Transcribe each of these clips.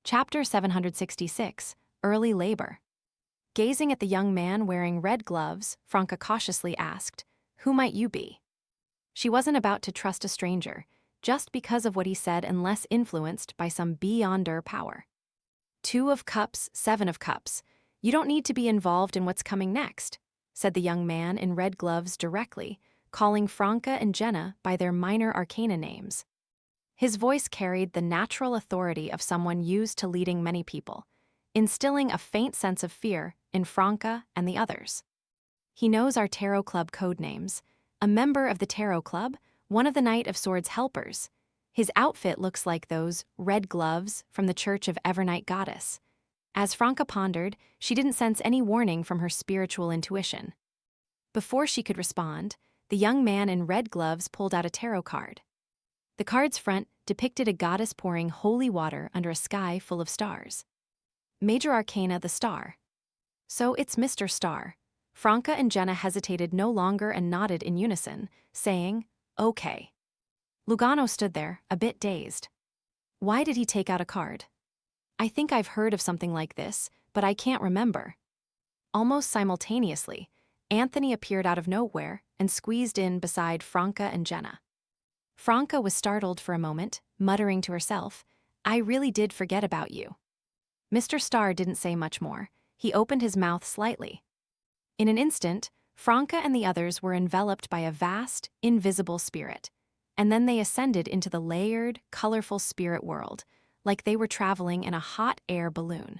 Chapter 766, Early Labor. Gazing at the young man wearing red gloves, Franca cautiously asked, "Who might you be?" She wasn't about to trust a stranger, just because of what he said and less influenced by some beyonder power. "Two of cups, seven of cups. You don't need to be involved in what's coming next," said the young man in red gloves directly, calling Franca and Jenna by their minor arcana names. His voice carried the natural authority of someone used to leading many people, instilling a faint sense of fear in Franca and the others. "He knows our Tarot Club code names. A member of the Tarot Club, one of the Knight of Swords helpers. His outfit looks like those red gloves from the Church of Evernight Goddess." As Franca pondered, she didn't sense any warning from her spiritual intuition. Before she could respond, the young man in red gloves pulled out a tarot card. The card's front depicted a goddess pouring holy water under a sky full of stars. Major Arcana, the Star. "So it's Mr. Star." Franca and Jenna hesitated no longer and nodded in unison, saying, "Okay." Lugano stood there, a bit dazed. Why did he take out a card? "I think I've heard of something like this, but I can't remember." Almost simultaneously, Anthony appeared out of nowhere and squeezed in beside Franca and Jenna. Franca was startled for a moment, muttering to herself, "I really did forget about you." Mr. Star didn't say much more. He opened his mouth slightly. In an instant, Franca and the others were enveloped by a vast, invisible spirit, and then they ascended into the layered, colorful spirit world, like they were traveling in a hot air balloon.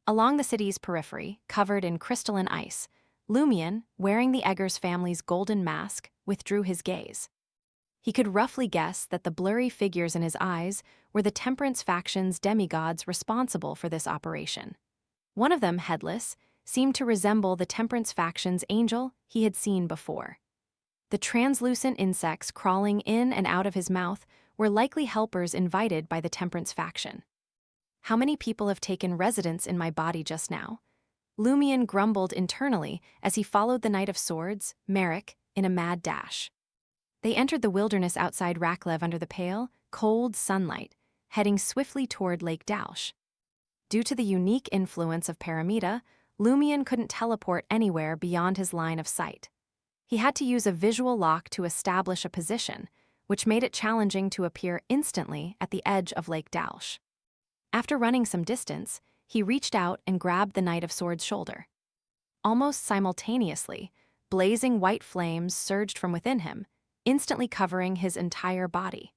Along the city's periphery, covered in crystalline ice, Lumion, wearing the Eggers family's golden mask, withdrew his gaze. He could roughly guess that the blurry figures in his eyes were the Temperance faction's demigods responsible for this operation. One of them, headless, seemed to resemble the Temperance faction's angel he had seen before. The translucent insects crawling in and out of his mouth were likely helpers invited by the Temperance faction. "How many people have taken residence in my body just now?" Lumion grumbled internally as he followed the Knight of Swords, Merrick, in a mad dash. They entered the wilderness outside Raklev under the pale, cold sunlight, heading swiftly toward Lake Dausch. Due to the unique influence of Paramita, Lumion couldn't teleport anywhere beyond his line of sight. He had to use a visual lock to establish a position, which made it challenging to appear instantly at the edge of Lake Dausch. After running some distance, he reached out and grabbed the Knight of Swords' shoulder. Almost simultaneously, blazing white flames surged from within him, instantly covering his entire body.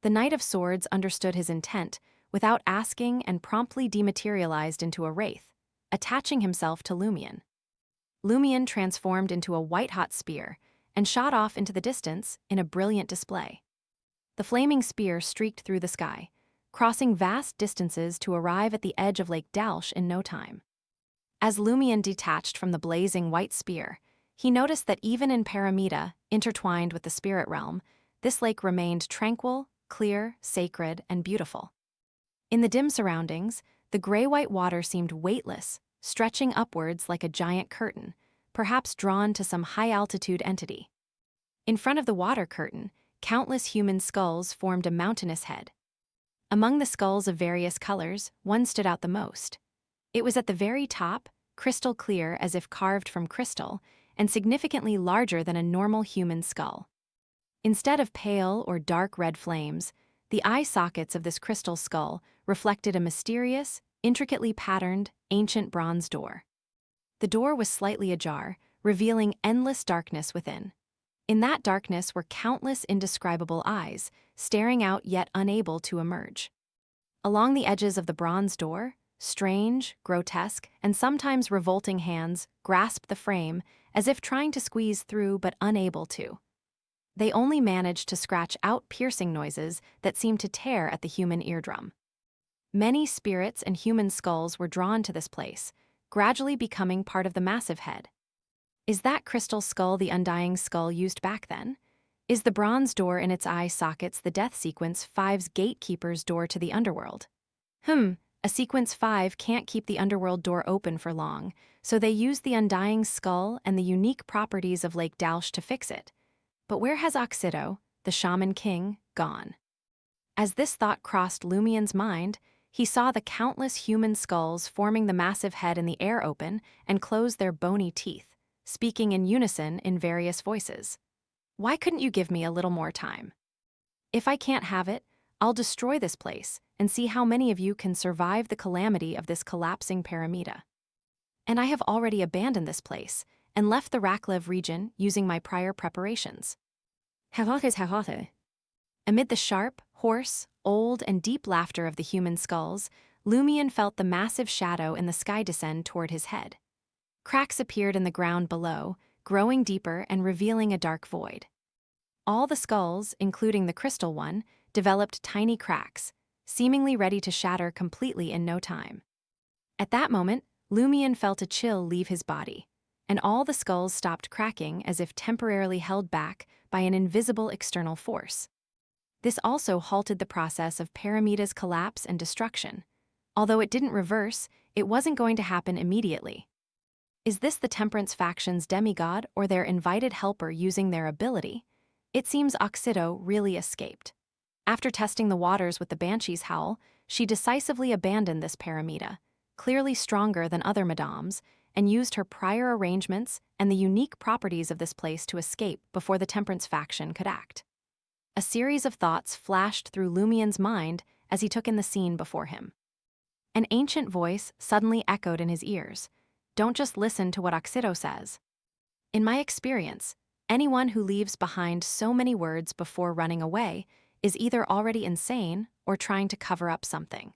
The Knight of Swords understood his intent without asking and promptly dematerialized into a wraith, attaching himself to Lumion. Lumion transformed into a white-hot spear and shot off into the distance in a brilliant display. The flaming spear streaked through the sky, crossing vast distances to arrive at the edge of Lake Dausch in no time. As Lumion detached from the blazing white spear, he noticed that even in Paramita, intertwined with the spirit realm, this lake remained tranquil, clear, sacred, and beautiful. In the dim surroundings, the gray-white water seemed weightless, stretching upwards like a giant curtain, perhaps drawn to some high-altitude entity. In front of the water curtain, countless human skulls formed a mountainous head. Among the skulls of various colors, one stood out the most. It was at the very top, crystal clear as if carved from crystal, and significantly larger than a normal human skull. Instead of pale or dark red flames, the eye sockets of this crystal skull reflected a mysterious, intricately patterned, ancient bronze door. The door was slightly ajar, revealing endless darkness within. In that darkness were countless indescribable eyes, staring out yet unable to emerge. Along the edges of the bronze door, strange, grotesque, and sometimes revolting hands grasped the frame as if trying to squeeze through but unable to. They only managed to scratch out piercing noises that seemed to tear at the human eardrum. Many spirits and human skulls were drawn to this place, gradually becoming part of the massive head. Is that crystal skull the undying skull used back then? Is the bronze door in its eye sockets the Death Sequence 5's gatekeeper's door to the underworld? A Sequence 5 can't keep the underworld door open for long, so they used the undying skull and the unique properties of Lake Dausch to fix it. But where has Oxido, the Shaman King, gone? As this thought crossed Lumion's mind, he saw the countless human skulls forming the massive head in the air open and close their bony teeth, speaking in unison in various voices. Why couldn't you give me a little more time? If I can't have it, I'll destroy this place and see how many of you can survive the calamity of this collapsing paramita. And I have already abandoned this place and left the Raklev region using my prior preparations. Amid the sharp, hoarse, old, and deep laughter of the human skulls, Lumion felt the massive shadow in the sky descend toward his head. Cracks appeared in the ground below, growing deeper and revealing a dark void. All the skulls, including the crystal one, developed tiny cracks, seemingly ready to shatter completely in no time. At that moment, Lumion felt a chill leave his body, and all the skulls stopped cracking as if temporarily held back by an invisible external force. This also halted the process of Paramita's collapse and destruction. Although it didn't reverse, it wasn't going to happen immediately. Is this the Temperance faction's demigod or their invited helper using their ability? It seems Oxido really escaped. After testing the waters with the Banshee's howl, she decisively abandoned this Paramita, clearly stronger than other Madams, and used her prior arrangements and the unique properties of this place to escape before the Temperance faction could act. A series of thoughts flashed through Lumion's mind as he took in the scene before him. An ancient voice suddenly echoed in his ears. Don't just listen to what Oxido says. In my experience, anyone who leaves behind so many words before running away is either already insane or trying to cover up something.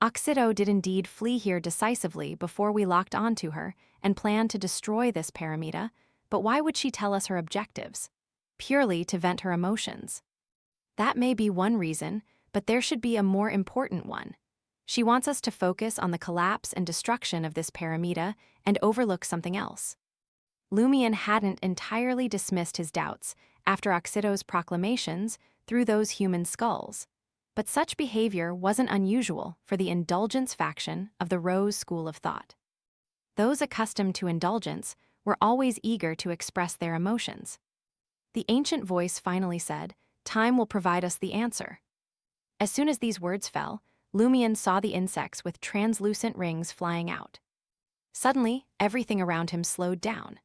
Oxido did indeed flee here decisively before we locked onto her and planned to destroy this Paramita, but why would she tell us her objectives? Purely to vent her emotions. That may be one reason, but there should be a more important one. She wants us to focus on the collapse and destruction of this Paramita and overlook something else. Lumion hadn't entirely dismissed his doubts after Oxido's proclamations through those human skulls, but such behavior wasn't unusual for the indulgence faction of the Rose School of Thought. Those accustomed to indulgence were always eager to express their emotions. The ancient voice finally said, "Time will provide us the answer." As soon as these words fell, Lumion saw the insects with translucent rings flying out. Suddenly, everything around him slowed down.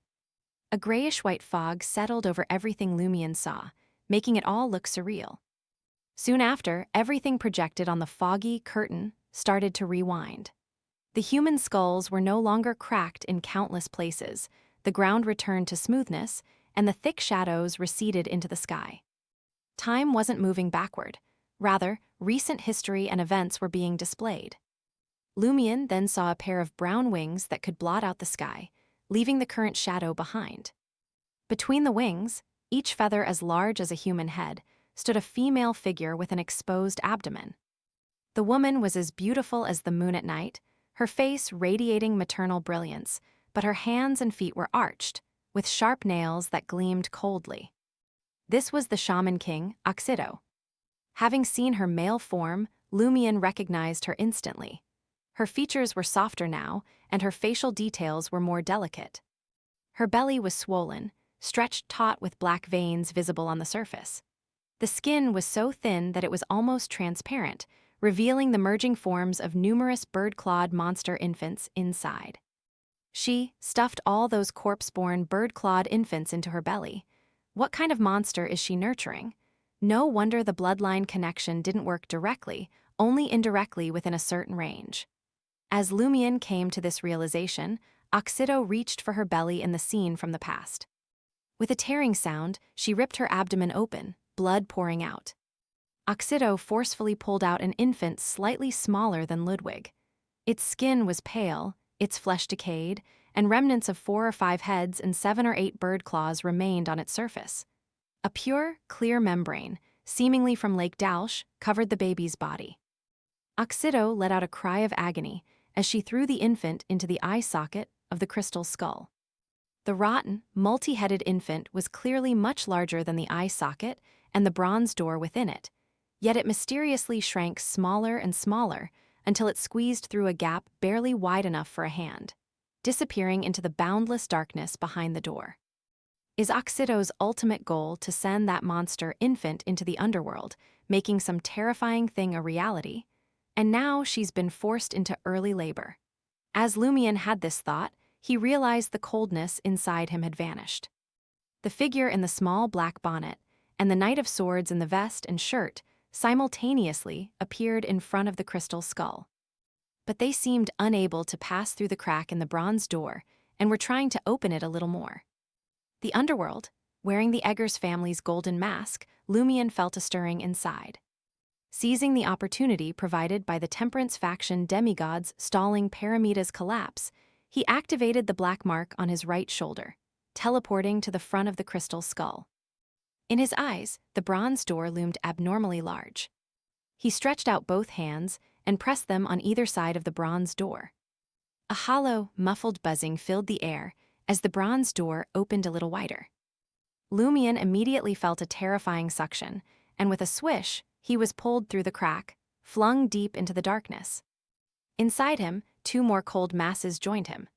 A grayish-white fog settled over everything Lumion saw, making it all look surreal. Soon after, everything projected on the foggy curtain started to rewind. The human skulls were no longer cracked in countless places, the ground returned to smoothness, and the thick shadows receded into the sky. Time wasn't moving backward. Rather, recent history and events were being displayed. Lumion then saw a pair of brown wings that could blot out the sky, leaving the current shadow behind. Between the wings, each feather as large as a human head, stood a female figure with an exposed abdomen. The woman was as beautiful as the moon at night, her face radiating maternal brilliance, but her hands and feet were arched, with sharp nails that gleamed coldly. This was the Shaman King, Oxido. Having seen her male form, Lumion recognized her instantly. Her features were softer now, and her facial details were more delicate. Her belly was swollen, stretched taut with black veins visible on the surface. The skin was so thin that it was almost transparent, revealing the merging forms of numerous bird-clawed monster infants inside. She stuffed all those corpse-born bird-clawed infants into her belly. What kind of monster is she nurturing? No wonder the bloodline connection didn't work directly, only indirectly within a certain range. As Lumion came to this realization, Oxido reached for her belly in the scene from the past. With a tearing sound, she ripped her abdomen open, blood pouring out. Oxido forcefully pulled out an infant slightly smaller than Ludwig. Its skin was pale, its flesh decayed, and remnants of 4 or 5 heads and 7 or 8 bird claws remained on its surface. A pure, clear membrane, seemingly from Lake Dalsh, covered the baby's body. Oxido let out a cry of agony as she threw the infant into the eye socket of the crystal skull. The rotten, multi-headed infant was clearly much larger than the eye socket and the bronze door within it, yet it mysteriously shrank smaller and smaller until it squeezed through a gap barely wide enough for a hand, disappearing into the boundless darkness behind the door. Is Oxido's ultimate goal to send that monster infant into the underworld, making some terrifying thing a reality? and now she's been forced into early labor. As Lumion had this thought, he realized the coldness inside him had vanished. The figure in the small black bonnet and the Knight of Swords in the vest and shirt simultaneously appeared in front of the crystal skull. But they seemed unable to pass through the crack in the bronze door and were trying to open it a little more. The underworld, wearing the Eggers family's golden mask, Lumion felt a stirring inside. Seizing the opportunity provided by the Temperance faction demigods stalling Paramita's collapse, he activated the black mark on his right shoulder, teleporting to the front of the crystal skull. In his eyes, the bronze door loomed abnormally large. He stretched out both hands and pressed them on either side of the bronze door. A hollow, muffled buzzing filled the air as the bronze door opened a little wider. Lumion immediately felt a terrifying suction, and with a swish, he was pulled through the crack, flung deep into the darkness. Inside him, two more cold masses joined him.